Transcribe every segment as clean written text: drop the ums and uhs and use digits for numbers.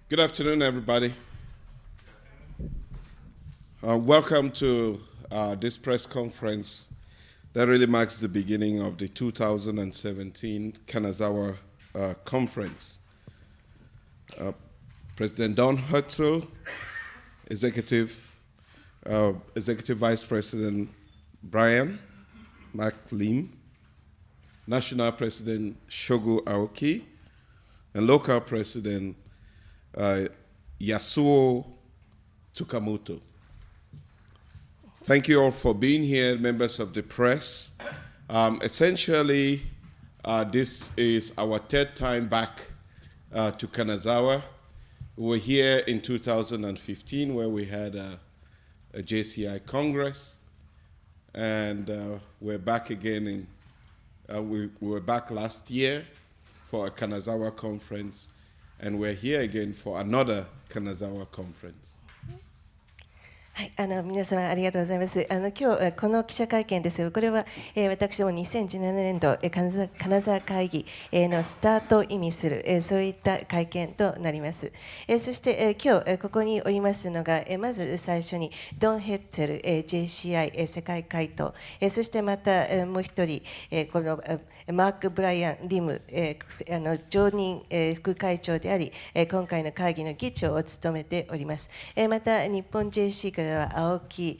Good afternoon, everybody. Welcome to this press conference that really marks the beginning of the 2017 Kanazawa Conference. President Don Herzl, Executive Vice President Brian McLean, National President Shogo Aoki, and Local President Yasuo Tsukamoto. Thank you all for being here, members of the press. Essentially, this is our third time back to Kanazawa. We were here in 2015 where we had a JCI Congress, and we're back again we were back last year for a Kanazawa conference, and we're here again for another Kanazawa conference. はい、皆様ありがとうございます。今日この記者会見ですが、これは、私ども2017年度金沢会議のスタートを意味する、そういった会見となります。そして、今日ここにおりますのが、まず最初にドン・ヘッツェル、JCI 世界会頭、そしてまたもう一人、このマーク・ブライアン・リム、常任副会長であり、今回の会議の議長を務めております。また日本 JC からは青木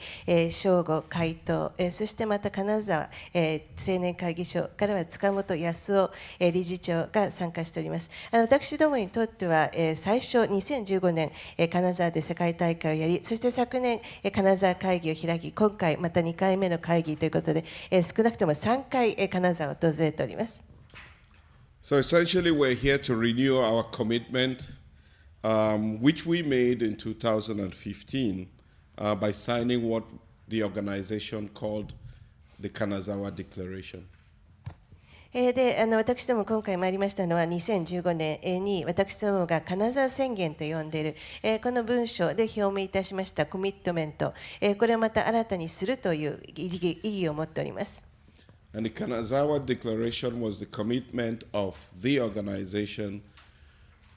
翔吾会頭、そしてまた金沢青年会議所からは塚本康夫理事長が参加しております。私どもにとっては最初2015年金沢で世界大会をやり、そして昨年金沢会議を開き、今回また2回目の会議ということで、少なくとも3回金沢を訪れております。So essentially, we're here to renew our commitment, which we made in 2015 by signing what the organization called the Kanazawa Declaration. で私ども今回参りましたのは2015年に私どもが金沢宣言と呼んでいるこの文書で表明いたしましたコミットメント、これをまた新たにするという意義を持っております。And the Kanazawa Declaration was the commitment of the organization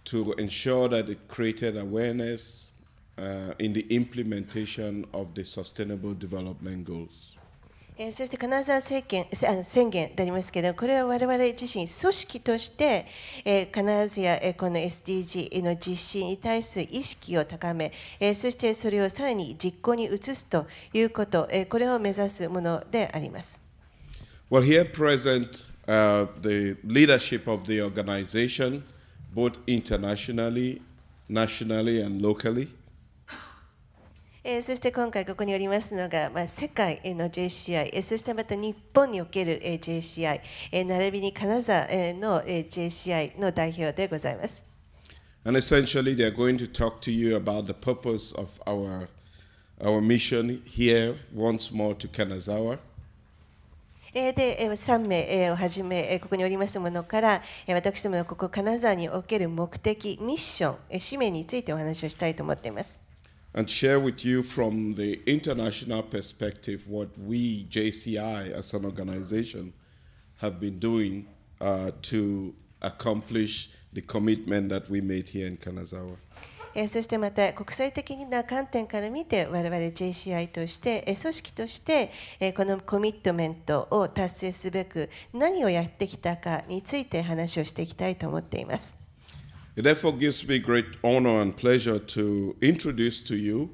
to ensure that it created awareness in the implementation of the Sustainable Development Goals. そして金沢宣言でありますけれども、これは我々自身組織として金沢やこの SDG の実施に対する意識を高め、そしてそれをさらに実行に移すということ、これを目指すものであります。Well, here present, the leadership of the organization, both internationally, nationally, and locally. そして今回ここにおりますのが、世界の JCI、そしてまた日本における JCI、並びに金沢の JCI の代表でございます。And essentially, they're going to talk to you about the purpose of our mission here once more to Kanazawa. で3名をはじめここにおりますものから私どものここ金沢における目的、ミッション、使命についてお話をしたいと思っています。And share with you from the international perspective what we, JCI, as an organization, have been doing to accomplish the commitment that we made here in Kanazawa. そしてまた国際的な観点から見て我々 JCI として組織としてこのコミットメントを達成すべく何をやってきたかについて話をしていきたいと思っています。It therefore gives me great honor and pleasure to introduce to you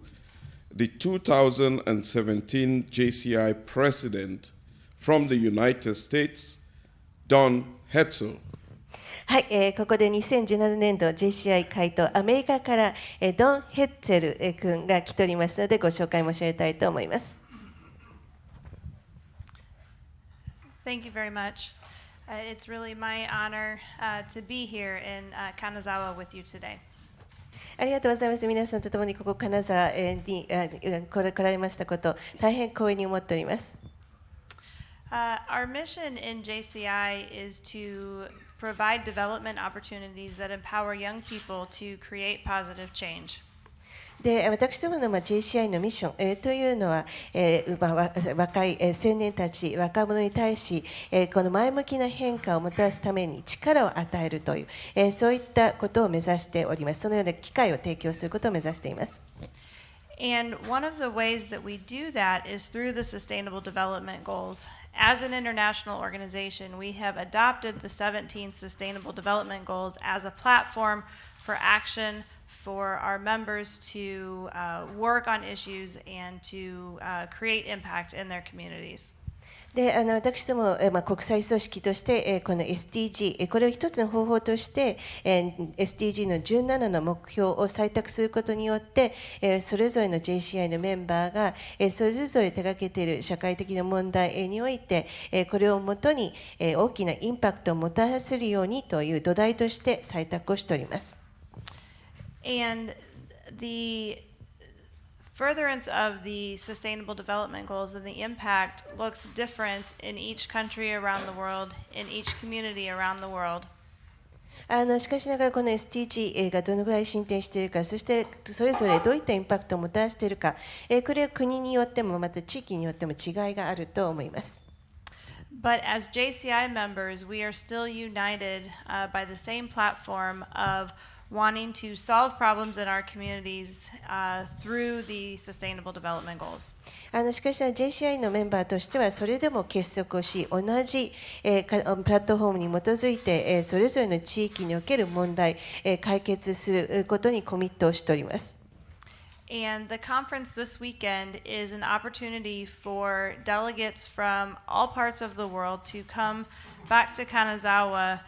the 2017 JCI President from the United States, Don Herzl. はい、ここで2017年度 JCI 会頭アメリカからドン・ヘッツェル君が来ておりますのでご紹介申し上げたいと思います。Thank you very much. It's really my honor to be here in Kanazawa with you today. ありがとうございます。皆さんと共にここ金沢に来られましたこと、大変光栄に思っております。Our mission in JCI is to provide development opportunities that empower young people to create positive change. で私どものJCI のミッションというのは、若い青年たち、若者に対し、この前向きな変化をもたらすために力を与えるという、そういったことを目指しております。そのような機会を提供することを目指しています。And one of the ways that we do that is through the Sustainable Development Goals. As an international organization, we have adopted the 17 Sustainable Development Goals as a platform for action for our members to work on issues and to create impact in their communities. で私ども、国際組織として、この SDG、これを一つの方法として、SDG の17の目標を採択することによって、それぞれの JCI のメンバーが、それぞれ手掛けている社会的な問題において、これをもとに、大きなインパクトをもたらせるようにという土台として採択をしております。And the furtherance of the Sustainable Development Goals and the impact looks different in each country around the world, in each community around the world. しかしながらこの SDG がどのぐらい進展しているか、そしてそれぞれどういったインパクトをもたらしているか、これは国によってもまた地域によっても違いがあると思います。But as JCI members, we are still united by the same platform of wanting to solve problems in our communities through the Sustainable Development Goals. しかし JCI のメンバーとしてはそれでも結束をし、同じプラットフォームに基づいてそれぞれの地域における問題解決することにコミットをしております。And the conference this weekend is an opportunity for delegates from all parts of the world to come back to Kanazawa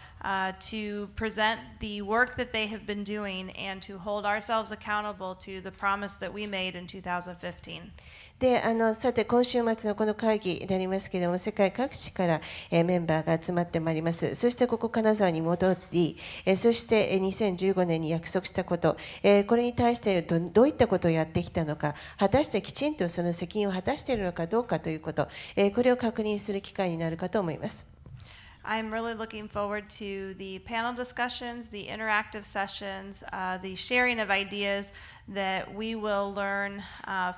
to present the work that they have been doing and to hold ourselves accountable to the promise that we made in 2015. でさて今週末のこの会議でありますけれども、世界各地からメンバーが集まってまいります。そしてここ金沢に戻り、そして2015年に約束したこと、これに対してどういったことをやってきたのか、果たしてきちんとその責任を果たしているのかどうかということ、これを確認する機会になるかと思います。I'm really looking forward to the panel discussions, the interactive sessions, the sharing of ideas that we will learn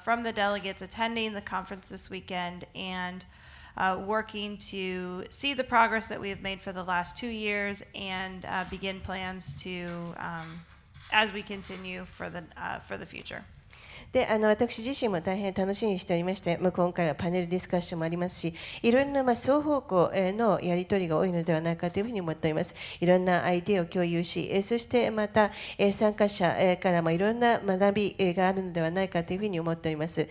from the delegates attending the conference this weekend and working to see the progress that we have made for the last 2 years and begin plans to as we continue for the future. で私自身も大変楽しみにしておりまして、今回はパネルディスカッションもありますし、いろんな双方向のやり取りが多いのではないかというふうに思っております。いろんなアイデアを共有し、そしてまた参加者からもいろんな学びがあるのではないかというふうに思っております。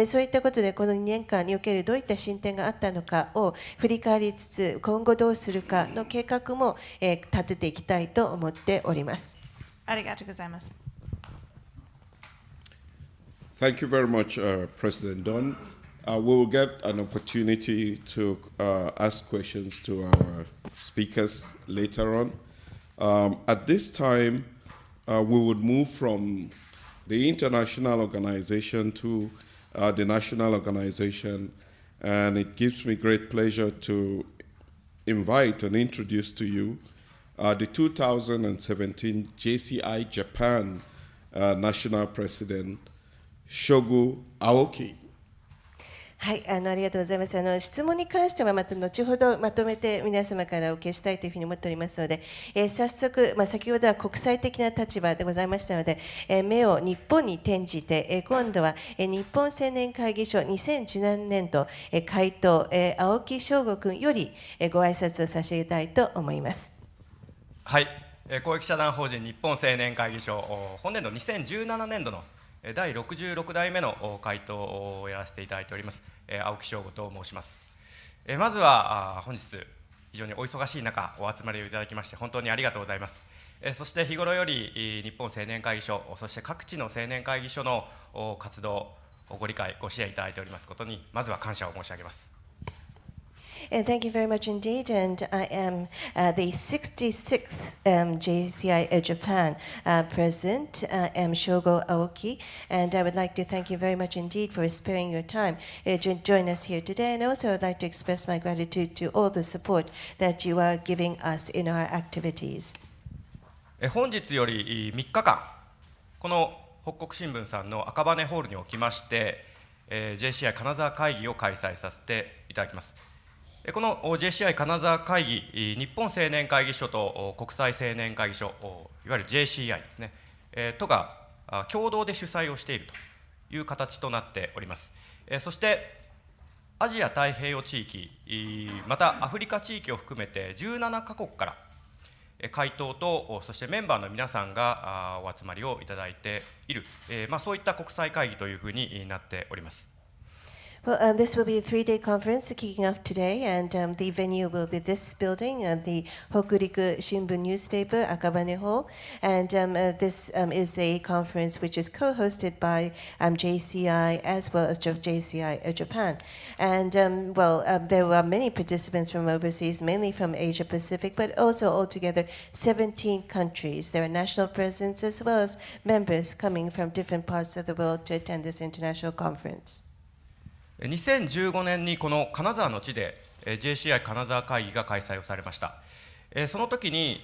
そういったことでこの2年間におけるどういった進展があったのかを振り返りつつ、今後どうするかの計画も立てていきたいと思っております。ありがとうございます。Thank you very much, President Don. We will get an opportunity to ask questions to our speakers later on. At this time, we would move from the international organization to the national organization, and it gives me great pleasure to invite and introduce to you the 2017 JCI Japan National President, Shogo Aoki. はい、ありがとうございます。質問に関してはまた後ほどまとめて皆様からお受けしたいというふうに思っておりますので、早速、先ほどは国際的な立場でございましたので、目を日本に転じて、今度は日本青年会議所2017年度会頭、青木翔吾君よりご挨拶を差し上げたいと思います。はい、公益社団法人日本青年会議所本年度2017年度の第66代目の会頭をやらせていただいております青木翔吾と申します。まずは本日非常にお忙しい中お集まりをいただきまして本当にありがとうございます。そして日頃より日本青年会議所そして各地の青年会議所の活動ご理解ご支援いただいておりますことにまずは感謝を申し上げます。Thank you very much indeed, and I am the 66th JCI Japan President. I am Shogo Aoki, and I would like to thank you very much indeed for sparing your time to join us here today, and also I would like to express my gratitude to all the support that you are giving us in our activities. 本日より3日間、この北国新聞さんの赤羽ホールにおきまして、JCI 金沢会議を開催させていただきます。この JCI 金沢会議、日本青年会議所と国際青年会議所、いわゆる JCI ですね、とが共同で主催をしているという形となっております。そしてアジア太平洋地域、またアフリカ地域を含めて17カ国から会頭とそしてメンバーの皆さんがお集まりをいただいている、そういった国際会議というふうになっております。Well, this will be a 3-day conference kicking off today, and the venue will be this building, the Hokuriku Shimbun newspaper, Akabane Hall. And this is a conference which is co-hosted by JCI as well as JCI Japan. And there were many participants from overseas, mainly from Asia Pacific, but also altogether 17 countries. There are national presidents as well as members coming from different parts of the world to attend this international conference. 2015年にこの金沢の地で JCI 金沢会議が開催をされました。その時に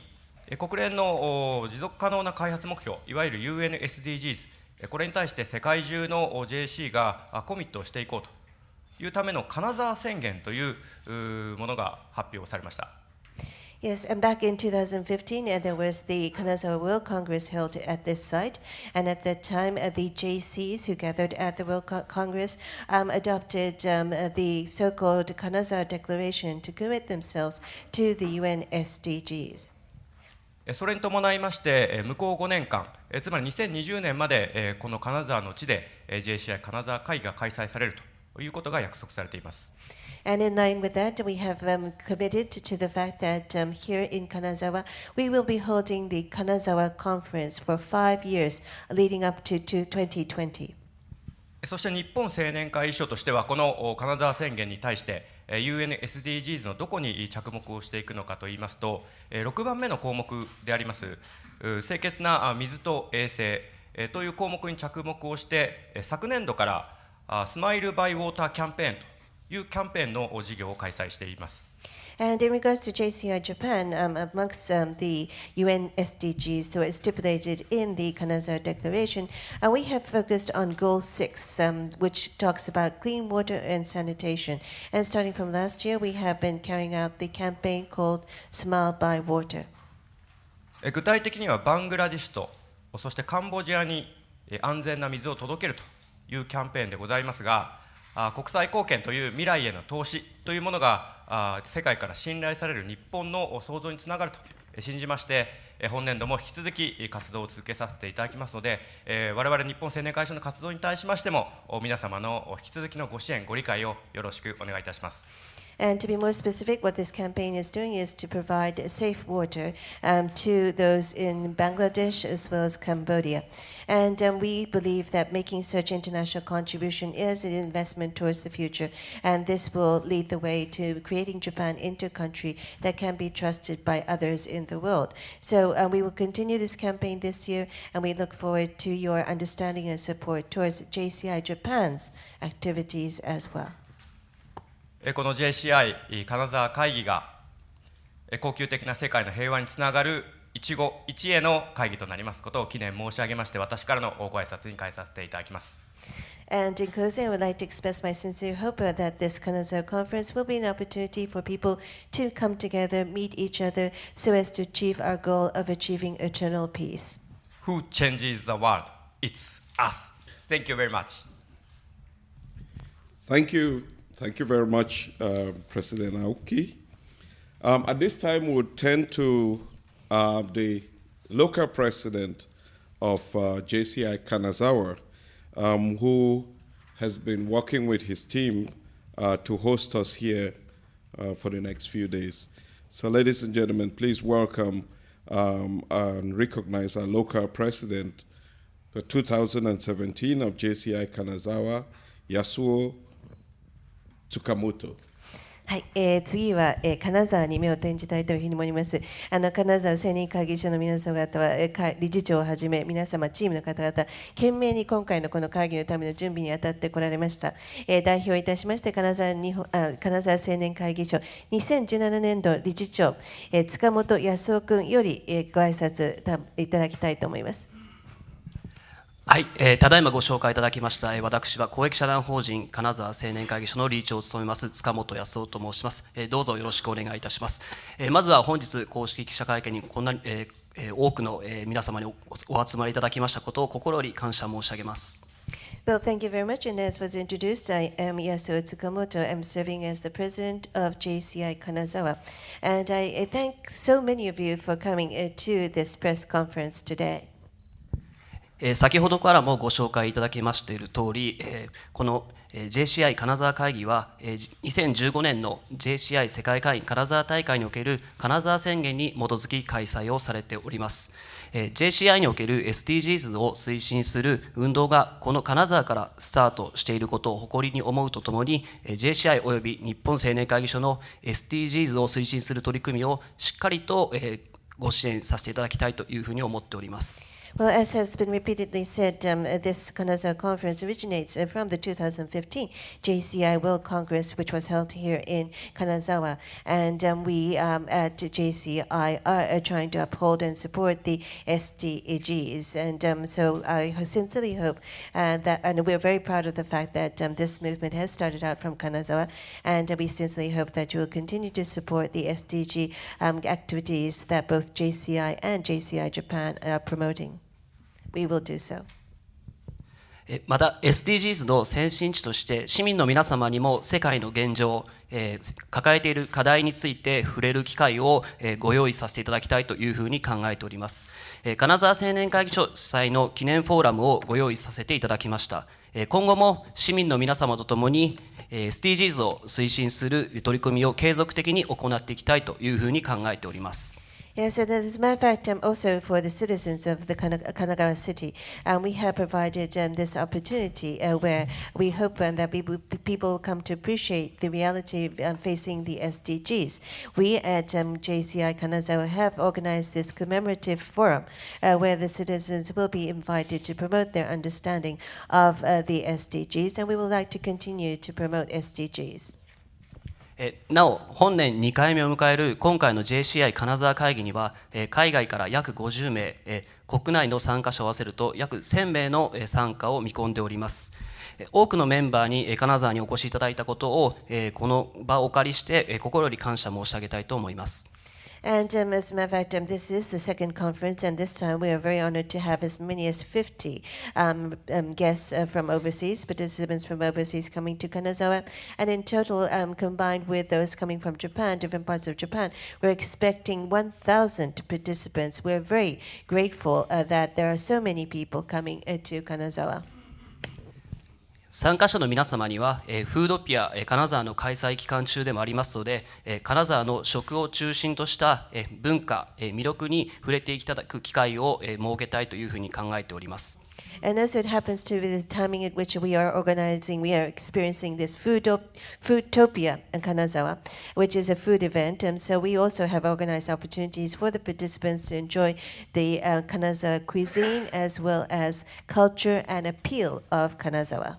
国連の持続可能な開発目標、いわゆる UＮ ＳDGs、これに対して世界中の JC がコミットをしていこうというための金沢宣言というものが発表されました。Yes, and back in 2015, there was the Kanazawa World Congress held at this site, and at that time, the JCs who gathered at the World Congress adopted the so-called Kanazawa Declaration to commit themselves to the UN SDGs. それに伴いまして、向こう5年間、つまり2020年までこの金沢の地で JCI 金沢会議が開催されるということが約束されています。And in line with that, we have committed to the fact that here in Kanazawa, we will be holding the Kanazawa Conference for 5 years, leading up to 2020. そして日本青年会議所としては、この金沢宣言に対して、UN SDGs のどこに着目をしていくのかといいますと、6番目の項目であります、清潔な水と衛生という項目に着目をして、昨年度からスマイルバイウォーターキャンペーンというキャンペーンの事業を開催しています。And in regards to JCI Japan, amongst the UN SDGs that were stipulated in the Kanazawa Declaration, we have focused on Goal 6, which talks about clean water and sanitation. And starting from last year, we have been carrying out the campaign called Smile by Water. 具体的にはバングラディシュとそしてカンボジアに安全な水を届けるというキャンペーンでございますが、国際貢献という未来への投資というものが世界から信頼される日本の創造につながると信じまして、本年度も引き続き活動を続けさせていただきますので、我々日本青年会所の活動に対しましても皆様の引き続きのご支援ご理解をよろしくお願いいたします。And to be more specific, what this campaign is doing is to provide safe water to those in Bangladesh as well as Cambodia. And we believe that making such international contribution is an investment towards the future. And this will lead the way to creating Japan into a country that can be trusted by others in the world. So we will continue this campaign this year, and we look forward to your understanding and support towards JCI Japan's activities as well. この JCI 金沢会議が恒久的な世界の平和につながる一期一会の会議となりますことを記念申し上げまして、私からのご挨拶に変えさせていただきます。And in closing, I would like to express my sincere hope that this Kanazawa conference will be an opportunity for people to come together, meet each other, so as to achieve our goal of achieving eternal peace. Who changes the world? It's us. Thank you very much. Thank you. Thank you very much, President Aoki. At this time, we'll turn to the local president of JCI Kanazawa, who has been working with his team to host us here for the next few days. So, ladies and gentlemen, please welcome and recognize our local president for 2017 of JCI Kanazawa, Yasuo Tsukamoto. はい、次は、金沢に目を転じたいというふうに思います。金沢青年会議所の皆様方は、理事長をはじめ皆様チームの方々、懸命に今回のこの会議のための準備に当たってこられました。代表いたしまして金沢青年会議所2017年度理事長、塚本康夫君より、ご挨拶いただきたいと思います。はい、ただいまご紹介いただきました、私は公益社団法人金沢青年会議所の理事長を務めます塚本康夫と申します。どうぞよろしくお願いいたします。まずは本日公式記者会見にこんなに、多くの、皆様にお集まりいただきましたことを心より感謝申し上げます。Well, thank you very much. And as was introduced, I am Yasuo Tsukamoto. I'm serving as the president of JCI Kanazawa. And I thank so many of you for coming to this press conference today. 先ほどからもご紹介いただきましている通り、この JCI 金沢会議は2015年の JCI 世界会議金沢大会における金沢宣言に基づき開催をされております。JCI における SDGs を推進する運動がこの金沢からスタートしていることを誇りに思うとともに、JCI および日本青年会議所の SDGs を推進する取り組みをしっかりとご支援させていただきたいというふうに思っております。Well, as has been repeatedly said, this Kanazawa conference originates from the 2015 JCI World Congress, which was held here in Kanazawa. And we at JCI are trying to uphold and support the SDGs. And so I sincerely hope that, and we're very proud of the fact that this movement has started out from Kanazawa. And we sincerely hope that you will continue to support the SDG activities that both JCI and JCI Japan are promoting.We will do so. また SDGs の先進地として市民の皆様にも世界の現状、抱えている課題について触れる機会をご用意させていただきたいというふうに考えております。金沢青年会議所主催の記念フォーラムをご用意させていただきました。今後も市民の皆様とともに SDGs を推進する取り組みを継続的に行っていきたいというふうに考えております。Yes, and as a matter of fact, also for the citizens of the Kanagawa city, we have provided this opportunity where we hope that people will come to appreciate the reality of facing the SDGs. We at JCI Kanazawa have organized this commemorative forum where the citizens will be invited to promote their understanding of the SDGs, and we would like to continue to promote SDGs.なお本年2回目を迎える今回の JCI 金沢会議には海外から約50名国内の参加者を合わせると約1000名の参加を見込んでおります。多くのメンバーに金沢にお越しいただいたことをこの場をお借りして心より感謝申し上げたいと思います。And as a matter of fact, this is the second conference, and this time we are very honored to have as many as 50 guests from overseas, participants from overseas coming to Kanazawa. And in total, combined with those coming from Japan, different parts of Japan, we're expecting 1,000 participants. We're very grateful that there are so many people coming to Kanazawa.参加者の皆様にはフードピア金沢の開催期間中でもありますので、金沢の食を中心とした文化、魅力に触れていただく機会を設けたいというふうに考えております。And also it happens to be the timing at which we are experiencing this Foodtopia in Kanazawa, which is a food event. And so we also have organized opportunities for the participants to enjoy the Kanazawa cuisine as well as culture and appeal of Kanazawa.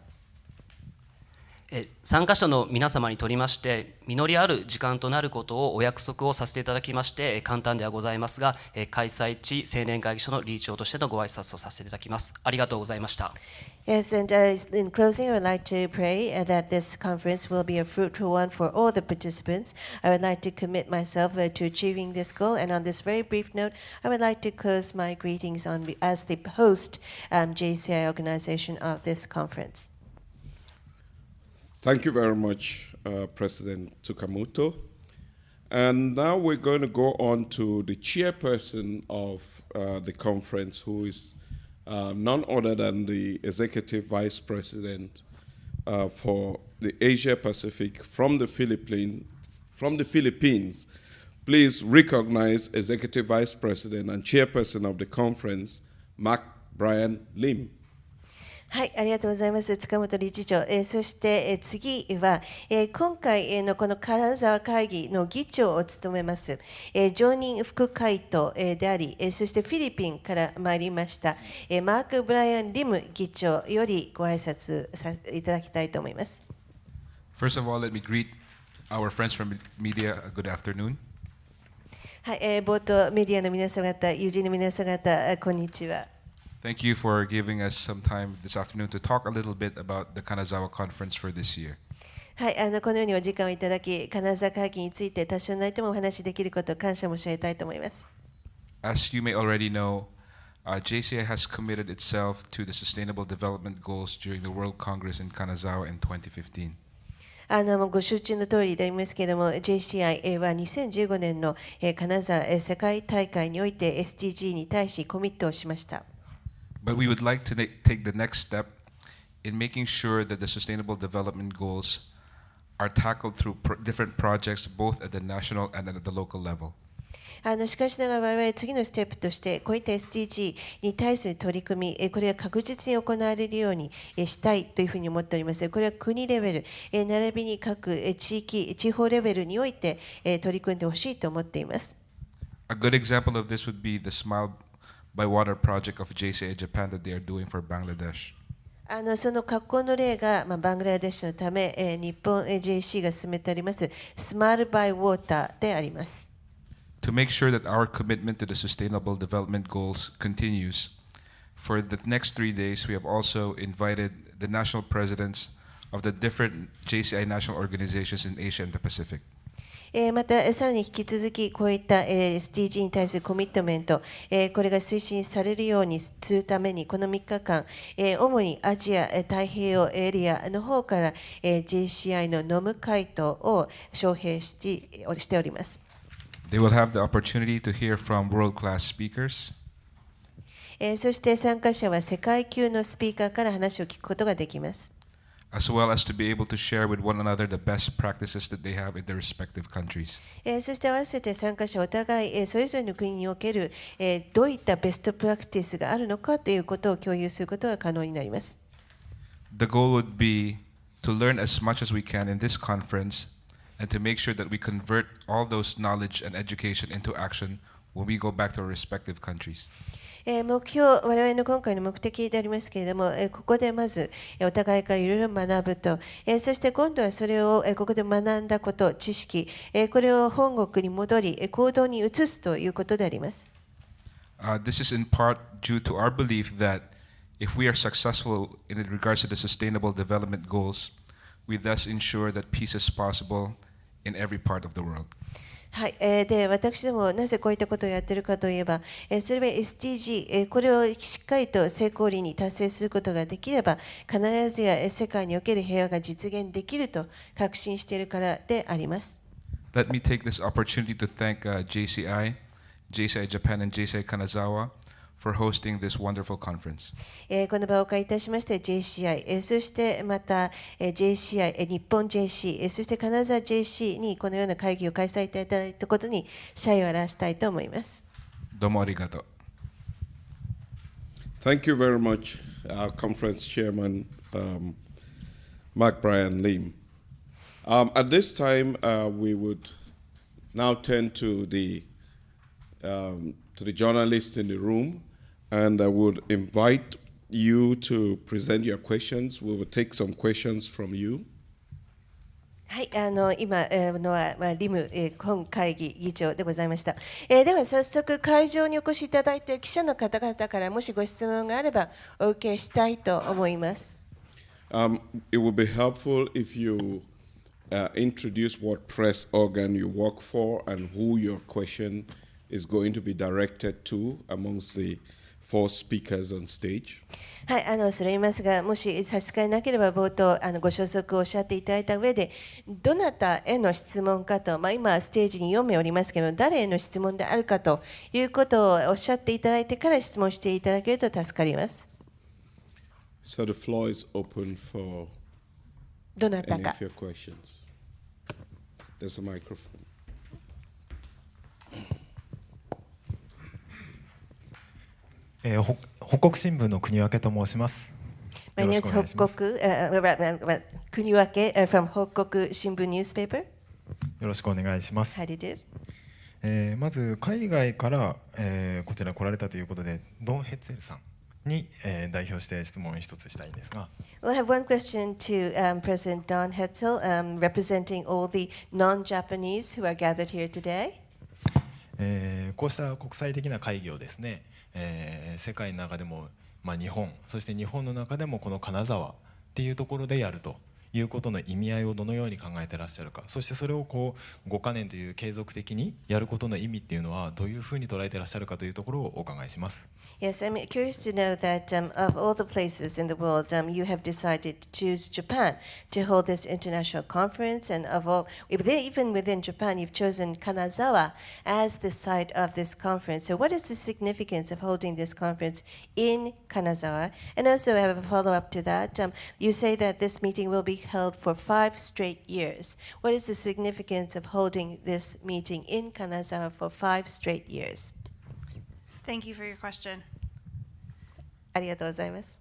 参加者の皆様にとりまして実りある時間となることをお約束をさせていただきまして簡単ではございますが開催地青年会議所の理事長としてのご挨拶をさせていただきます。ありがとうございました。Yes, and in closing, I would like to pray that this conference will be a fruitful one for all the participants. I would like to commit myself to achieving this goal. And on this very brief note, I would like to close my greetings as the host JCI organization of this conference. Thank you very much, President Tsukamoto. And now we're going to go on to the chairperson of the conference, who is none other than the Executive Vice President for the Asia Pacific from the Philippines. Please recognize Executive Vice President and Chairperson of the conference, Brian Lim.はい、ありがとうございます。塚本理事長。そして、次は、今回のこの金沢会議の議長を務めます、常任副会頭であり、そしてフィリピンから参りました、マーク・ブライアン・リム議長よりご挨拶させていただきたいと思います。First of all, let me greet our friends from media. Good afternoon. はい、冒頭メディアの皆様方、友人の皆様方、こんにちは。Thank you for giving us some time this afternoon to talk a little bit about the Kanazawa conference for this year. はい、このようにお時間をいただき、金沢会議について多少なりともお話しできることを感謝申し上げたいと思います。As you may already know, JCI has committed itself to the Sustainable Development Goals during the World Congress in Kanazawa in 2015. ご承知の通りでありますけれども、JCI は2015年の金沢世界大会において SDG に対しコミットをしました。But we would like to take the next step in making sure that the Sustainable Development Goals are tackled through different projects both at the national and at the local level. しかしながら我々次のステップとしてこういった SDG に対する取り組み、これが確実に行われるようにしたいというふうに思っております。これは国レベル、並びに各地域、地方レベルにおいて取り組んでほしいと思っています。A good example of this would be the Smile by Water project of JCI Japan that they are doing for Bangladesh. その格好の例が、バングラデシュのため、日本 JC が進めておりますスマイルバイウォーターであります。To make sure that our commitment to the Sustainable Development Goals continues, for the next 3 days we have also invited the national presidents of the different JCI national organizations in Asia and the Pacific. またさらに引き続きこういった SDG に対するコミットメント、これが推進されるようにするためにこの3日間、主にアジア太平洋エリアの方から JCI のノム会頭を招聘しております。They will have the opportunity to hear from world-class speakers. そして参加者は世界級のスピーカーから話を聞くことができます。As well as to be able to share with one another the best practices that they have in their respective countries. そして合わせて参加者お互いそれぞれの国におけるどういったベストプラクティスがあるのかということを共有することが可能になります。The goal would be to learn as much as we can in this conference and to make sure that we convert all those knowledge and education into action when we go back to our respective countries. 目標、我々の今回の目的でありますけれども、ここでまずお互いからいろいろ学ぶと、そして今度はそれをここで学んだこと、知識、これを本国に戻り、行動に移すということであります。This is in part due to our belief that if we are successful in regards to the Sustainable Development Goals, we thus ensure that peace is possible in every part of the world. はい、で私どもなぜこういったことをやっているかといえば、それは SDG、これをしっかりと成功裏に達成することができれば、必ずや世界における平和が実現できると確信しているからであります。Let me take this opportunity to thank JCI, JCI Japan, and JCI Kanazawa for hosting this wonderful conference. この場をお借りいたしまして JCI、そしてまた JCI、日本 JC、そして金沢 JC にこのような会議を開催いただいたことに謝意を表したいと思います。どうもありがとう。Thank you very much, our conference chairman, Mark Brian Lim. At this time, we would now turn to the journalists in the room, and I would invite you to present your questions. We will take some questions from you. はい、今のは、リム、本会議議長でございました。では早速会場にお越しいただいている記者の方々からもしご質問があればお受けしたいと思います。It would be helpful if you introduce what press organ you work for and who your question is going to be directed to amongst the four speakers on stage. はい、それ言いますが、もし差し支えなければ冒頭ご消息をおっしゃっていただいた上で、どなたへの質問かと、今ステージに4名おりますけど、誰への質問であるかということをおっしゃっていただいてから質問していただけると助かります。So the floor is open for どなた any か。 of your questions. There's a microphone. 北国新聞の国分と申します。My name is 北国、国分、from 北国新聞ニュースペーパー。よろしくお願いします。How do you do? まず海外から、こちら来られたということで、ドン・ヘッツェルさんに、代表して質問を一つしたいんですが。We'll have one question to President Don Hetzel, representing all the non-Japanese who are gathered here today. こうした国際的な会議をですね、世界の中でも日本、そして日本の中でもこの金沢っていうところでやるということの意味合いをどのように考えてらっしゃるか、そしてそれを5カ年という継続的にやることの意味っていうのはどういうふうに捉えてらっしゃるかというところをお伺いします。Yes, I'm curious to know that of all the places in the world, you have decided to choose Japan to hold this international conference, and of all, even within Japan, you've chosen Kanazawa as the site of this conference. So, what is the significance of holding this conference in Kanazawa? And also, I have a follow-up to that. You say that this meeting will be held for 5 straight years. What is the significance of holding this meeting in Kanazawa for 5 straight years? Thank you for your question. ありがとうございます。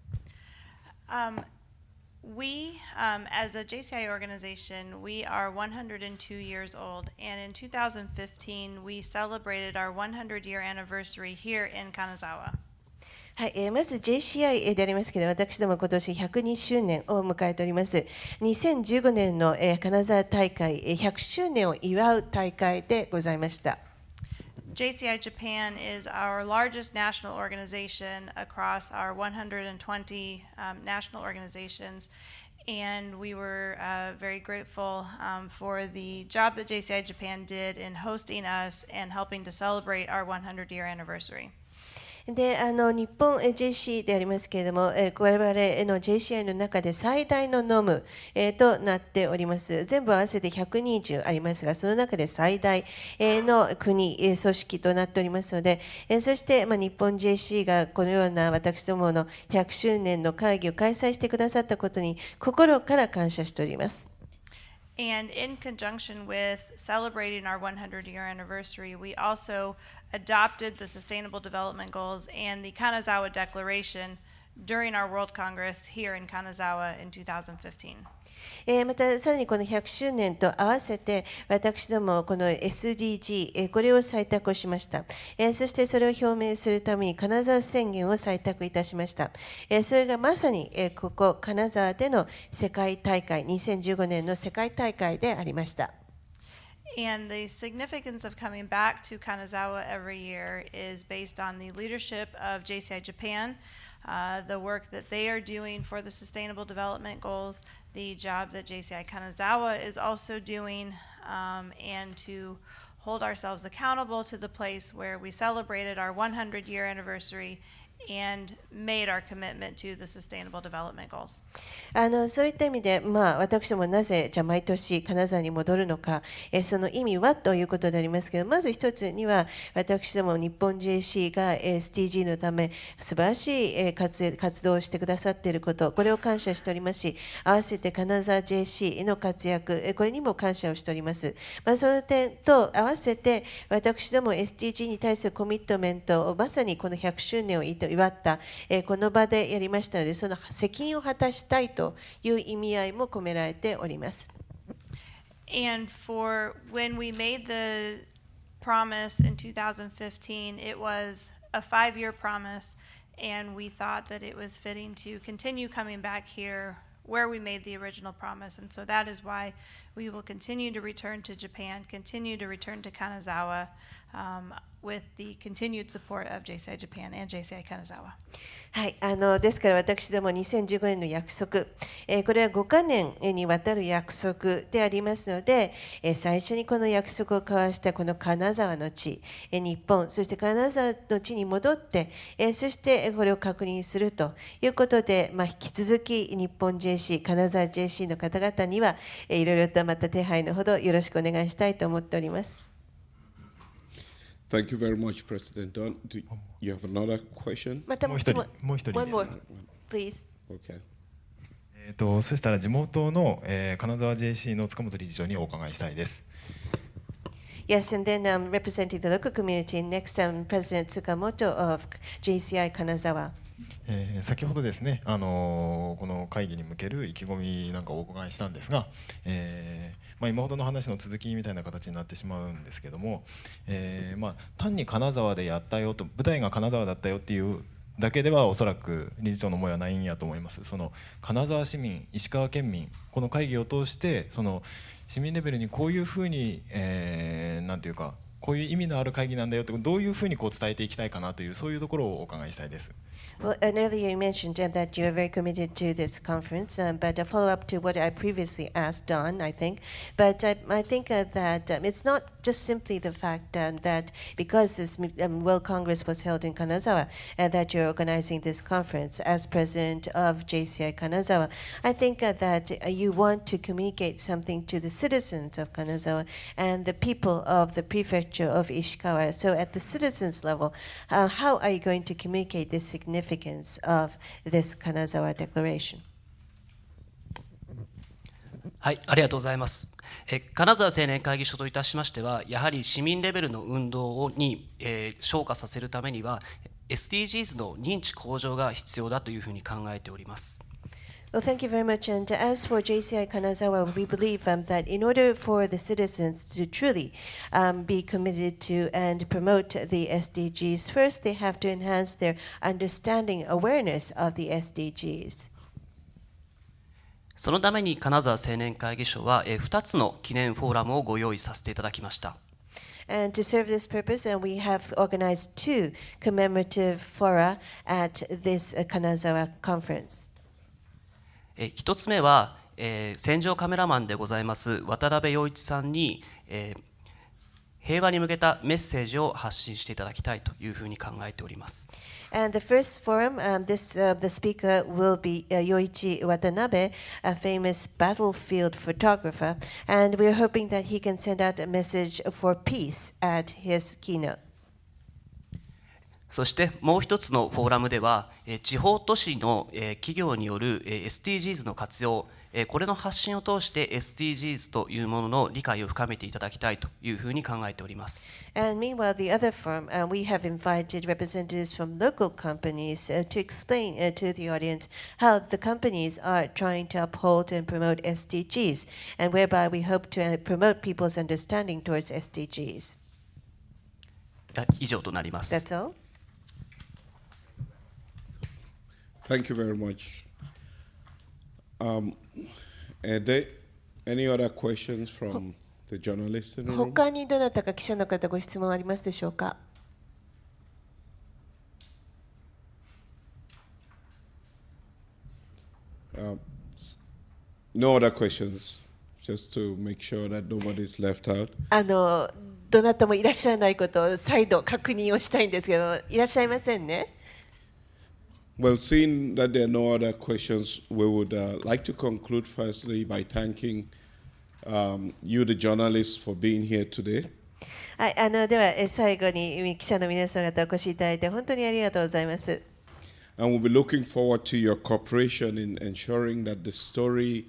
We, as a JCI organization, we are 102 years old, and in 2015, we celebrated our 100-year anniversary here in Kanazawa. はい、まず JCI でありますけど、私ども今年102周年を迎えております。2015年の金沢大会100周年を祝う大会でございました。JCI Japan is our largest national organization across our 120 national organizations, and we were very grateful for the job that JCI Japan did in hosting us and helping to celebrate our 100-year anniversary. で日本 JC でありますけれども、我々の JCI の中で最大のノム、となっております。全部合わせて120ありますが、その中で最大の国、組織となっておりますので、そして、日本 JC がこのような私どもの100周年の会議を開催してくださったことに心から感謝しております。And in conjunction with celebrating our 100-year anniversary, we also adopted the Sustainable Development Goals and the Kanazawa Declaration during our World Congress here in Kanazawa in 2015. またさらにこの100周年と合わせて私どもこの SDG これを採択をしました。そしてそれを表明するために金沢宣言を採択いたしました。それがまさにここ金沢での世界大会2015年の世界大会でありました。And the significance of coming back to Kanazawa every year is based on the leadership of JCI Japan, the work that they are doing for the Sustainable Development Goals, the job that JCI Kanazawa is also doing, and to hold ourselves accountable to the place where we celebrated our 100-year anniversary and made our commitment to the Sustainable Development Goals. そういった意味で、私どもなぜじゃあ毎年金沢に戻るのか、その意味はということでありますけど、まず一つには私ども日本 JC が SDG のため素晴らしい活動をしてくださっていること、これを感謝しておりますし、合わせて金沢 JC の活躍、これにも感謝をしております。その点と合わせて私ども SDG に対するコミットメントをまさにこの100周年を祝ったこの場でやりましたので、その責任を果たしたいという意味合いも込められております。And for when we made the promise in 2015, it was a 5-year promise, and we thought that it was fitting to continue coming back here where we made the original promise. And so that is why we will continue to return to Japan, continue to return to Kanazawa, with the continued support of JCI Japan and JCI Kanazawa. はい、ですから私ども2015年の約束、これは5カ年にわたる約束でありますので、最初にこの約束を交わしたこの金沢の地、日本、そして金沢の地に戻って、そしてこれを確認するということで、引き続き日本 JC、金沢 JC の方々にはいろいろとまた手配のほどよろしくお願いしたいと思っております。Thank you very much, President Don. Do you have another question? またもう一人いいですか。 One more, please. Okay. そしたら地元の、金沢 JC の塚本理事長にお伺いしたいです。Yes, and then representing the local community, next President Tsukamoto of JCI Kanazawa. 先ほどですね、この会議に向ける意気込みなんかお伺いしたんですが、今ほどの話の続きみたいな形になってしまうんですけども、単に金沢でやったよと、舞台が金沢だったよっていうだけではおそらく理事長の思いはないんやと思います。その金沢市民、石川県民、この会議を通してその市民レベルにこういうふうに、なんていうかこういう意味のある会議なんだよってどういうふうにこう伝えていきたいかなというそういうところをお伺いしたいです。Well, and earlier you mentioned that you are very committed to this conference, but a follow-up to what I previously asked Don, I think. But I think that it's not just simply the fact that because this World Congress was held in Kanazawa, that you're organizing this conference as president of JCI Kanazawa. I think that you want to communicate something to the citizens of Kanazawa and the people of the prefecture of Ishikawa. So at the citizens level, how are you going to communicate this significance of this Kanazawa Declaration? はい、ありがとうございます。金沢青年会議所といたしましては、やはり市民レベルの運動に、昇華させるためには SDGs の認知向上が必要だというふうに考えております。Well, thank you very much. And as for JCI Kanazawa, we believe that in order for the citizens to truly be committed to and promote the SDGs, first they have to enhance their understanding, awareness of the SDGs. そのために金沢青年会議所は2つの記念フォーラムをご用意させていただきました。And to serve this purpose, we have organized 2 commemorative fora at this Kanazawa conference. 1つ目は、戦場カメラマンでございます渡辺陽一さんに、平和に向けたメッセージを発信していただきたいというふうに考えております。And the first forum, the speaker will be Yoichi Watanabe, a famous battlefield photographer, and we are hoping that he can send out a message for peace at his keynote. そしてもう一つのフォーラムでは、地方都市の企業による SDGs の活用、これの発信を通して SDGs というものの理解を深めていただきたいというふうに考えております。And meanwhile, the other forum, we have invited representatives from local companies to explain to the audience how the companies are trying to uphold and promote SDGs, and whereby we hope to promote people's understanding towards SDGs. 以上となります。That's all. Thank you very much. Are there any other questions from the journalists in the room? 他にどなたか記者の方ご質問ありますでしょうか。No other questions, just to make sure that nobody is left out. どなたもいらっしゃらないことを再度確認をしたいんですけど、いらっしゃいませんね。Well, seeing that there are no other questions, we would like to conclude firstly by thanking you, the journalists, for being here today. はい、では最後に記者の皆さん方お越しいただいて本当にありがとうございます。And we'll be looking forward to your cooperation in ensuring that the story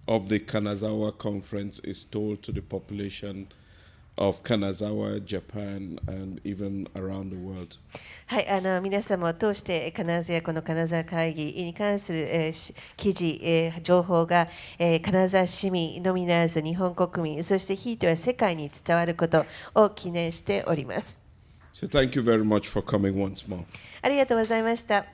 of the Kanazawa conference is told to the population of Kanazawa, Japan, and even around the world. はい、皆様を通してこの金沢会議に関する、記事、情報が、金沢市民のみならず日本国民、そしてひいては世界に伝わることを記念しております。So thank you very much for coming once more. ありがとうございました。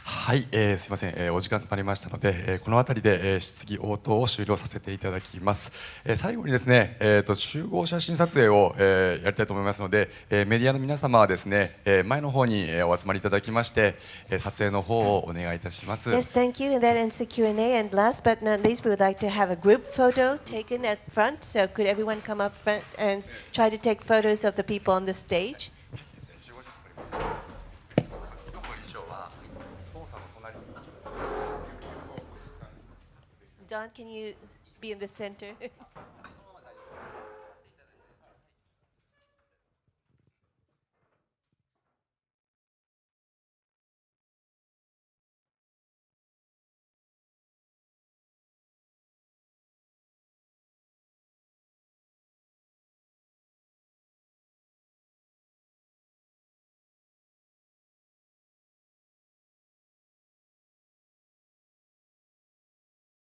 はい、すいません、お時間となりましたので、この辺りで、質疑応答を終了させていただきます。最後にですね、集合写真撮影を、やりたいと思いますので、メディアの皆様はですね、前の方に、お集まりいただきまして、撮影の方をお願いいたします。Yes, thank you. And that ends the Q&A. And last but not least, we would like to have a group photo taken at front. So could everyone come up front and try to take photos of the people on the stage? Don, can you be in the center?